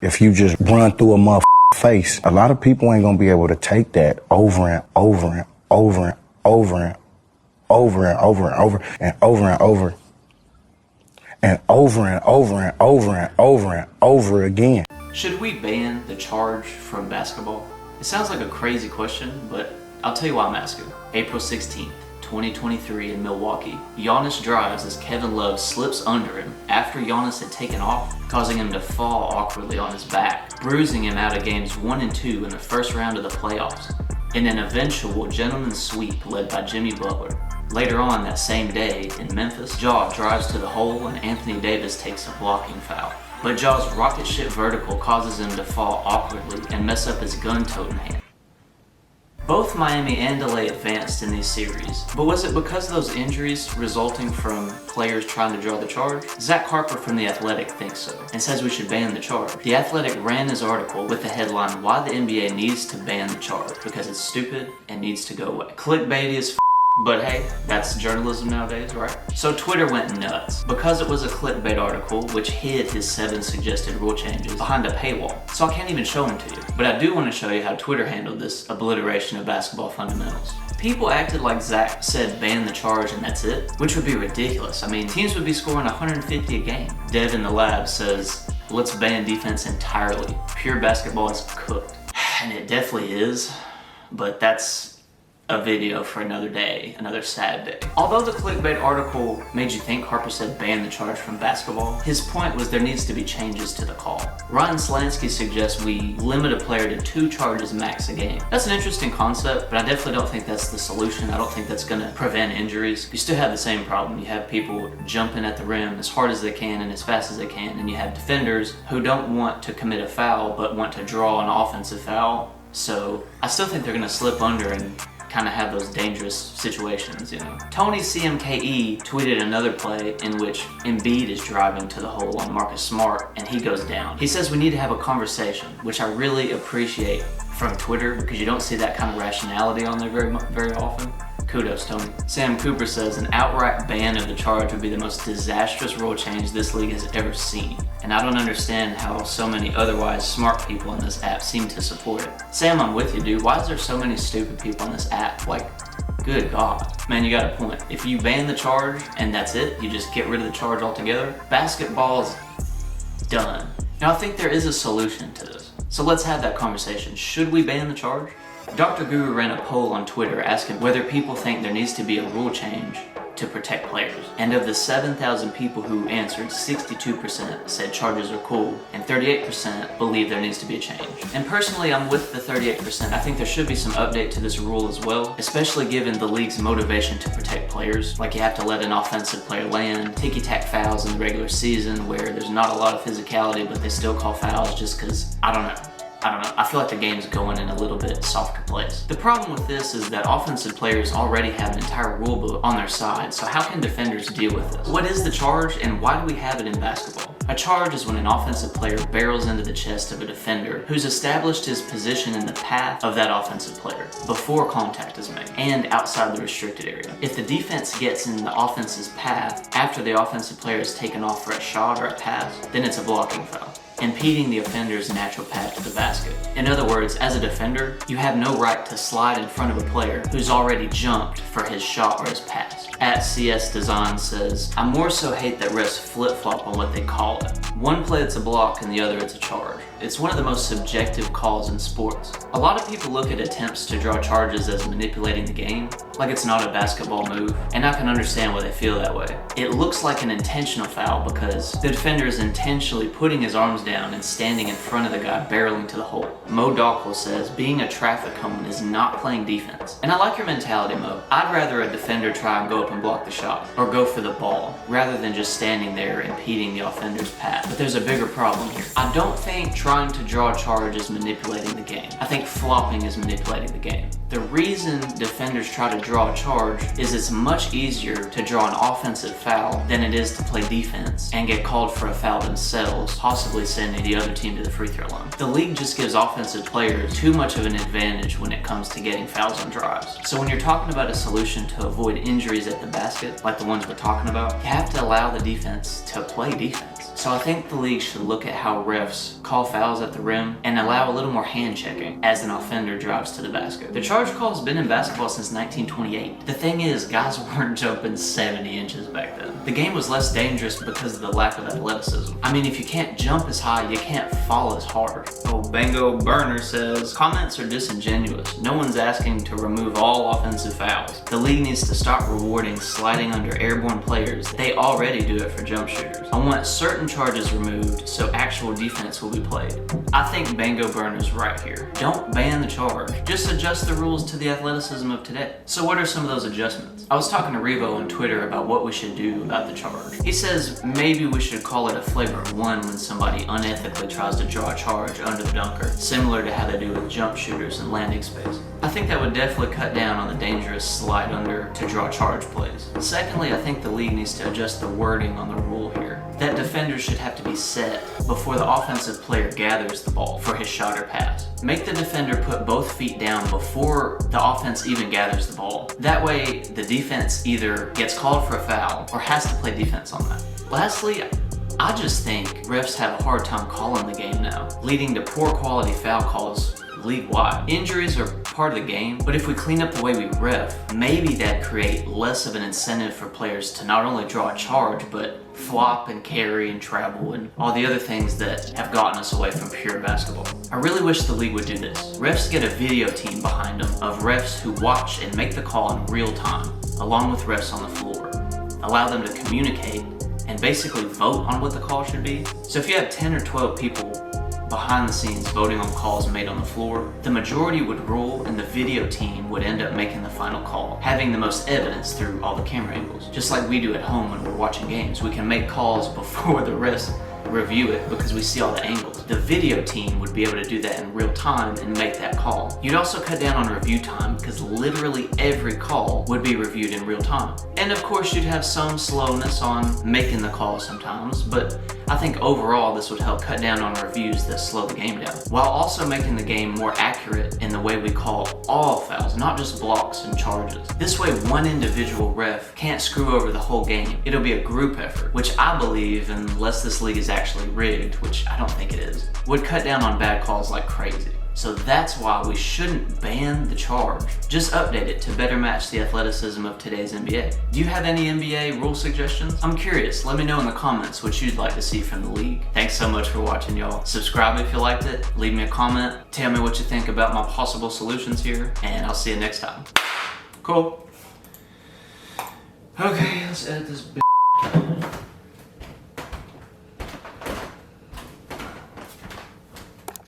If you just run through a motherfucking face, a lot of people ain't gonna be able to take that over and over and over and over and over and over and over and over and over and over and over and over and over and over again. Should we ban the charge from basketball? It sounds like a crazy question, but I'll tell you why I'm asking. April 16th, 2023 in Milwaukee. Giannis drives as Kevin Love slips under him after Giannis had taken off, causing him to fall awkwardly on his back, bruising him out of games 1 and 2 in the first round of the playoffs, in an eventual gentleman's sweep led by Jimmy Butler. Later on that same day in Memphis, Ja drives to the hole and Anthony Davis takes a blocking foul. But Ja's rocket ship vertical causes him to fall awkwardly and mess up his gun-toting hand. Both Miami and LA advanced in these series, but was it because of those injuries resulting from players trying to draw the charge? Zach Harper from The Athletic thinks so, and says we should ban the charge. The Athletic ran his article with the headline, "Why the NBA Needs to Ban the Charge, Because It's Stupid and Needs to Go Away." Clickbaity as but hey, that's journalism nowadays, right? So Twitter went nuts because it was a clickbait article which hid his 7 suggested rule changes behind a paywall. So I can't even show them to you. But I do want to show you how Twitter handled this obliteration of basketball fundamentals. People acted like Zach said ban the charge and that's it, which would be ridiculous. I mean, teams would be scoring 150 a game. Dev in the lab says, let's ban defense entirely. Pure basketball is cooked. And it definitely is, but that's a video for another day, another sad day. Although the clickbait article made you think Harper said ban the charge from basketball, his point was there needs to be changes to the call. Ryan Slansky suggests we limit a player to 2 charges max a game. That's an interesting concept, but I definitely don't think that's the solution. I don't think that's gonna prevent injuries. You still have the same problem. You have people jumping at the rim as hard as they can and as fast as they can, and you have defenders who don't want to commit a foul but want to draw an offensive foul. So I still think they're gonna slip under and kind of have those dangerous situations, you know. Tony CMKE tweeted another play in which Embiid is driving to the hole on Marcus Smart and he goes down. He says we need to have a conversation, which I really appreciate from Twitter because you don't see that kind of rationality on there very often. Kudos, Tony. Sam Cooper says an outright ban of the charge would be the most disastrous rule change this league has ever seen. And I don't understand how so many otherwise smart people in this app seem to support it. Sam, I'm with you, dude. Why is there so many stupid people in this app? Like, good God. Man, you got a point. If you ban the charge and that's it, you just get rid of the charge altogether, basketball's done. Now, I think there is a solution to this. So let's have that conversation. Should we ban the charge? Dr. Guru ran a poll on Twitter asking whether people think there needs to be a rule change to protect players. And of the 7,000 people who answered, 62% said charges are cool, and 38% believe there needs to be a change. And personally, I'm with the 38%. I think there should be some update to this rule as well, especially given the league's motivation to protect players. Like you have to let an offensive player land, ticky-tack fouls in the regular season where there's not a lot of physicality, but they still call fouls just because, I don't know. I feel like the game's going in a little bit softer place. The problem with this is that offensive players already have an entire rule book on their side, so how can defenders deal with this? What is the charge and why do we have it in basketball? A charge is when an offensive player barrels into the chest of a defender who's established his position in the path of that offensive player before contact is made and outside the restricted area. If the defense gets in the offense's path after the offensive player is taken off for a shot or a pass, then it's a blocking foul, impeding the offender's natural path to the basket. In other words, as a defender, you have no right to slide in front of a player who's already jumped for his shot or his pass. At CS Design says, I more so hate that refs flip-flop on what they call it. One play it's a block and the other it's a charge. It's one of the most subjective calls in sports. A lot of people look at attempts to draw charges as manipulating the game, like it's not a basketball move, and I can understand why they feel that way. It looks like an intentional foul because the defender is intentionally putting his arms down and standing in front of the guy barreling to the hole. Mo Dahl says, being a traffic cone is not playing defense. And I like your mentality, Mo. I'd rather a defender try and go up and block the shot, or go for the ball, rather than just standing there impeding the offender's path. But there's a bigger problem here. I don't think trying to draw a charge is manipulating the game. I think flopping is manipulating the game. The reason defenders try to draw a charge is it's much easier to draw an offensive foul than it is to play defense and get called for a foul themselves, possibly sending the other team to the free throw line. The league just gives offensive players too much of an advantage when it comes to getting fouls on drives. So when you're talking about a solution to avoid injuries at the basket, like the ones we're talking about, you have to allow the defense to play defense. So I think the league should look at how refs call fouls at the rim and allow a little more hand checking as an offender drives to the basket. The charge call has been in basketball since 1928. The thing is, guys weren't jumping 70 inches back then. The game was less dangerous because of the lack of athleticism. I mean, if you can't jump as high, you can't fall as hard. Oh, Bango Burner says, comments are disingenuous. No one's asking to remove all offensive fouls. The league needs to stop rewarding sliding under airborne players. They already do it for jump shooters. I want certain charges removed so actual defense will be played. I think Bango Burner's right here. Don't ban the charge. Just adjust the rules to the athleticism of today. So what are some of those adjustments? I was talking to Revo on Twitter about what we should do about the charge. He says maybe we should call it a flavor of one when somebody unethically tries to draw a charge under the dunker, similar to how they do with jump shooters in landing space. I think that would definitely cut down on the dangerous slide under to draw charge plays. Secondly, I think the league needs to adjust the wording on the rule here. That defender should have to be set before the offensive player gathers the ball for his shot or pass. Make the defender put both feet down before the offense even gathers the ball. That way, the defense either gets called for a foul or has to play defense on that. Lastly, I just think refs have a hard time calling the game now, leading to poor quality foul calls league-wide. Injuries are part of the game, but if we clean up the way we ref, maybe that'd create less of an incentive for players to not only draw a charge, but flop and carry and travel and all the other things that have gotten us away from pure basketball. I really wish the league would do this. Refs get a video team behind them of refs who watch and make the call in real time, along with refs on the floor. Allow them to communicate and basically vote on what the call should be. So if you have 10 or 12 people behind the scenes voting on calls made on the floor, the majority would rule and the video team would end up making the final call, having the most evidence through all the camera angles. Just like we do at home when we're watching games, we can make calls before the refs review it because we see all the angles. The video team would be able to do that in real time and make that call. You'd also cut down on review time because literally every call would be reviewed in real time. And of course you'd have some slowness on making the call sometimes, but I think overall this would help cut down on reviews that slow the game down, while also making the game more accurate in the way we call all fouls, not just blocks and charges. This way one individual ref can't screw over the whole game. It'll be a group effort, which I believe, unless this league is actually rigged, which I don't think it is, would cut down on bad calls like crazy. So that's why we shouldn't ban the charge. Just update it to better match the athleticism of today's NBA. Do you have any NBA rule suggestions? I'm curious. Let me know in the comments what you'd like to see from the league. Thanks so much for watching, y'all. Subscribe if you liked it. Leave me a comment. Tell me what you think about my possible solutions here, and I'll see you next time. Cool. Okay, let's edit this.